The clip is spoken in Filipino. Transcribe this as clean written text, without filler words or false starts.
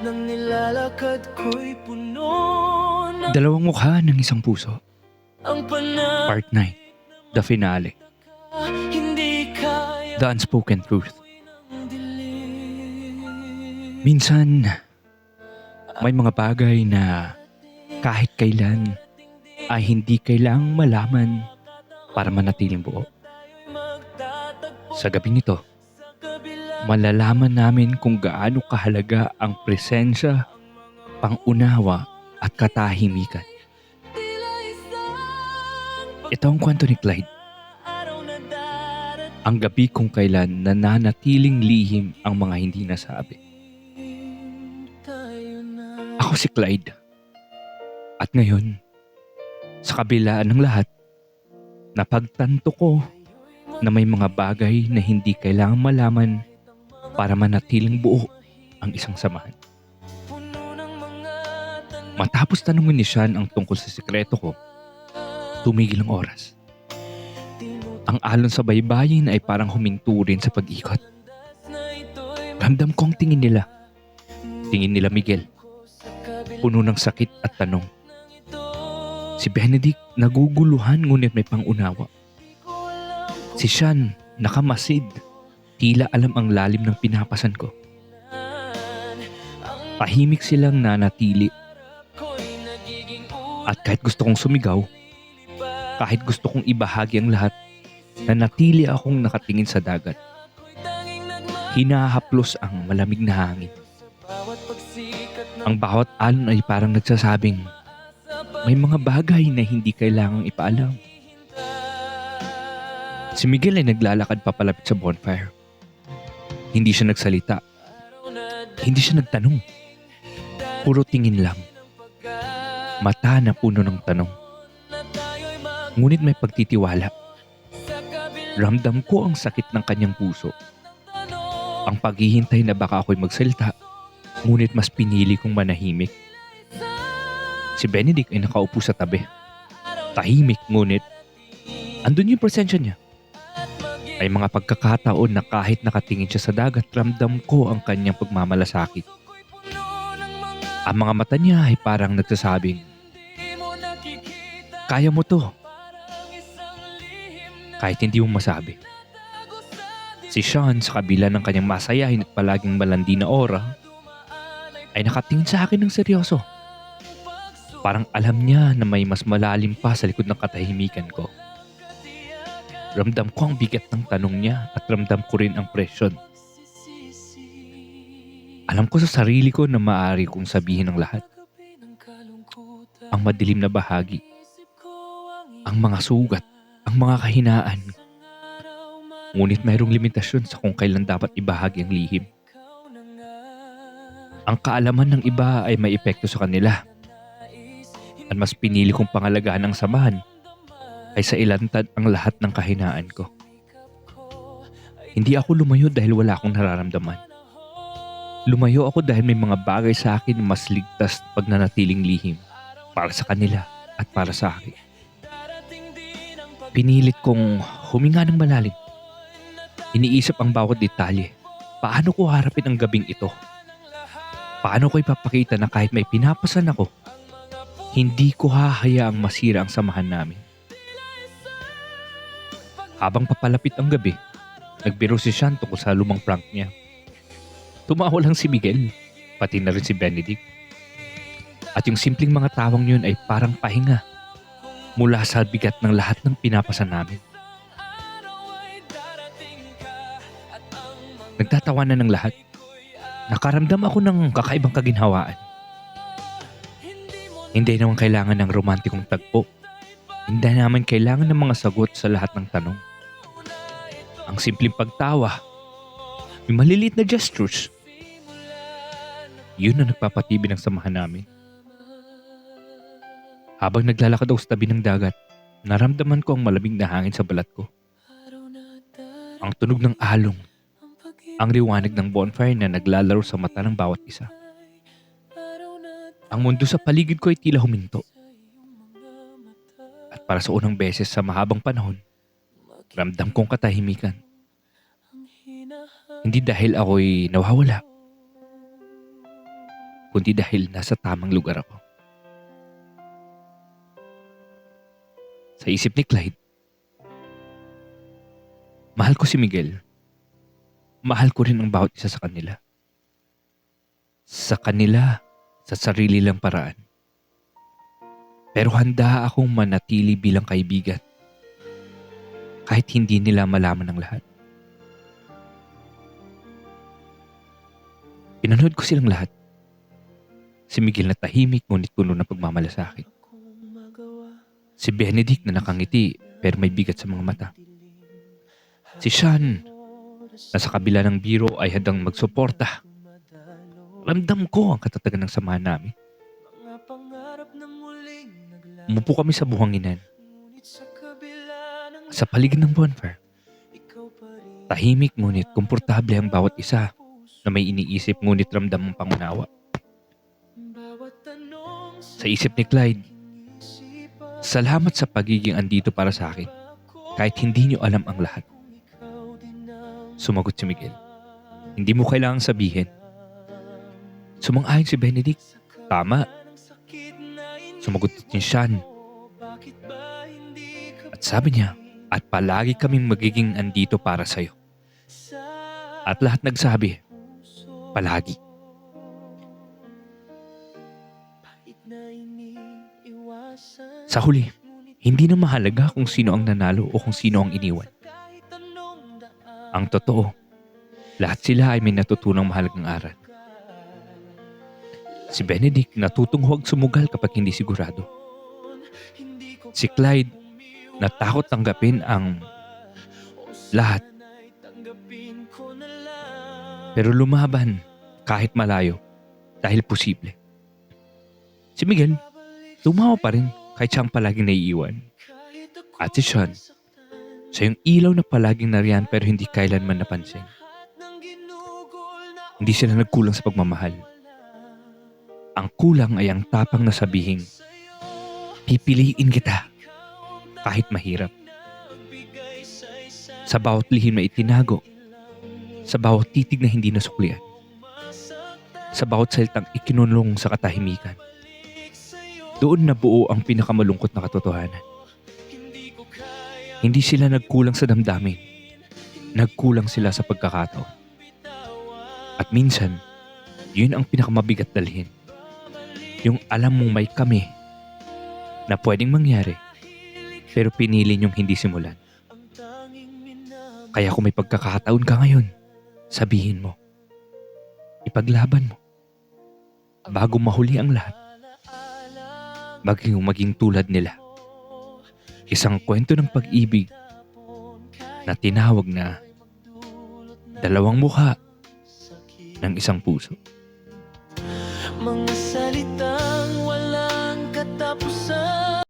Nang nilalakad ko'y puno ng Dalawang mukha ng isang puso. ang panahon Part 9. The Finale. hindi kaya The Unspoken Truth. ng dilim. Minsan, may mga bagay na kahit kailan ay hindi kailangang malaman para manatiling buo. Sa gabing ito, malalaman namin kung gaano kahalaga ang presensya, pangunawa at katahimikan. Ito ang kwento ni Clyde. Ang gabi kung kailan nananatiling lihim ang mga hindi nasabi. Ako si Clyde. At ngayon, sa kabilaan ng lahat, napagtanto ko na may mga bagay na hindi kailangang malaman para manatiling buo ang isang samahan. Matapos tanungin ni Sean ang tungkol sa sikreto ko, tumigil ang oras. Ang alon sa baybayin ay parang huminto rin sa pag-ikot. Ramdam ko ang tingin nila. Tingin nila Miguel. Puno ng sakit at tanong. Si Benedict naguguluhan ngunit may pangunawa. Si Sean nakamasid. Tila alam ang lalim ng pinapasan ko. Tahimik silang nanatili. At kahit gusto kong sumigaw, kahit gusto kong ibahagi ang lahat, nanatili akong nakatingin sa dagat. Hinahaplos ang malamig na hangin. Ang bawat alon ay parang nagsasabing, may mga bagay na hindi kailangang ipaalam. Si Miguel ay naglalakad papalapit sa bonfire. Hindi siya nagsalita. Hindi siya nagtanong. Puro tingin lang. Mata na puno ng tanong. Ngunit may pagtitiwala. Ramdam ko ang sakit ng kanyang puso. Ang paghihintay na baka ako'y magsalita, ngunit mas pinili kong manahimik. Si Benedict ay nakaupo sa tabi. Tahimik ngunit andun yung presensya niya. May mga pagkakataon na kahit nakatingin siya sa dagat, ramdam ko ang kanyang pagmamalasakit. Ang mga mata niya ay parang nagsasabing, kaya mo to. Kahit hindi mo masabi. Si Sean sa kabila ng kanyang masayahin at palaging malandi na aura, ay nakatingin sa akin ng seryoso. Parang alam niya na may mas malalim pa sa likod ng katahimikan ko. Ramdam ko ang bigat ng tanong niya at ramdam ko rin ang presyon. Alam ko sa sarili ko na maaari kong sabihin ang lahat. Ang madilim na bahagi. Ang mga sugat. Ang mga kahinaan. Ngunit mayroong limitasyon sa kung kailan dapat ibahagi ang lihim. Ang kaalaman ng iba ay may epekto sa kanila. At mas pinili kong pangalagaan ang samahan ay sa ilantad ang lahat ng kahinaan ko. Hindi ako lumayo dahil wala akong nararamdaman. Lumayo ako dahil may mga bagay sa akin na mas ligtas pag nanatiling lihim para sa kanila at para sa akin. Pinilit kong huminga ng malalim. Iniisip ang bawat detalye. Paano ko harapin ang gabing ito? Paano ko ipapakita na kahit may pinapasan ako, hindi ko hahayaang masira ang samahan namin? Habang papalapit ang gabi, nagbiro si Sean tungkol sa lumang prank niya. Tumawa lang si Miguel, pati na rin si Benedict. At yung simpleng mga tawang yun ay parang pahinga mula sa bigat ng lahat ng pinapasan namin. Nagtatawanan ng lahat. Nakaramdam ako ng kakaibang kaginhawaan. Hindi naman kailangan ng romantikong tagpo. Hindi naman kailangan ng mga sagot sa lahat ng tanong. Ang simpleng pagtawa, may maliliit na gestures. Yun ang nagpapatibay ng samahan namin. Habang naglalakad ako sa tabi ng dagat, naramdaman ko ang malamig na hangin sa balat ko. Ang tunog ng along, ang liwanag ng bonfire na naglalaro sa mata ng bawat isa. Ang mundo sa paligid ko ay tila huminto. At para sa unang beses sa mahabang panahon, ramdam kong katahimikan. Hindi dahil ako'y nawawala. kundi dahil nasa tamang lugar ako. Sa isip ni Clyde, mahal ko si Miguel. Mahal ko rin ang bawat isa sa kanila. Sa kanila, sa sarili lang paraan. Pero handa akong manatili bilang kaibigan kahit hindi nila malaman ang lahat. Pinanood ko silang lahat. Si Miguel na tahimik ngunit puno ng pagmamalasakit. Si Benedict na nakangiti pero may bigat sa mga mata. Si Sean na sa kabila ng biro ay handang magsuporta. Ramdam ko ang katatagan ng samahan namin. Umupo kami sa buhanginan sa paligid ng bonfire. Tahimik ngunit komportable ang bawat isa na may iniisip ngunit ramdam ang pangunawa. Sa isip ni Clyde, salamat sa pagiging andito para sa akin kahit hindi niyo alam ang lahat. Sumagot si Miguel. Hindi mo kailangang sabihin. Sumang-ayon si Benedict. Tama. Sumagot din si Sean. At sabi niya, at palagi kaming magiging andito para sa'yo. At lahat nagsabi, palagi. Sa huli, hindi na mahalaga kung sino ang nanalo o kung sino ang iniwan. Ang totoo, lahat sila ay may natutunang mahalagang aral. Si Benedict natutong huwag sumugal kapag hindi sigurado. Si Clyde natakot tanggapin ang lahat. Pero lumaban kahit malayo dahil posible. Si Miguel, tumawa pa rin kahit siyang palaging naiiwan. At si Sean, siya yung ilaw na palaging nariyan pero hindi kailanman napansin. Hindi sila nagkulang sa pagmamahal. Ang kulang ay ang tapang na sabihing, pipiliin kita kahit mahirap. Sa bawat lihim na itinago, sa bawat titig na hindi nasuklian, sa bawat salitang ikinulong sa katahimikan, doon nabuo ang pinakamalungkot na katotohanan. Hindi sila nagkulang sa damdamin, nagkulang sila sa pagkakataon. At minsan, yun ang pinakamabigat dalhin. Yung alam mong may kami na pwedeng mangyari pero pinili niyong hindi simulan. Kaya kung may pagkakataon ka ngayon, sabihin mo. Ipaglaban mo. Bago mahuli ang lahat. Maging tulad nila. Isang kwento ng pag-ibig na tinawag na dalawang mukha ng isang puso. Mga salitang walang katapusan.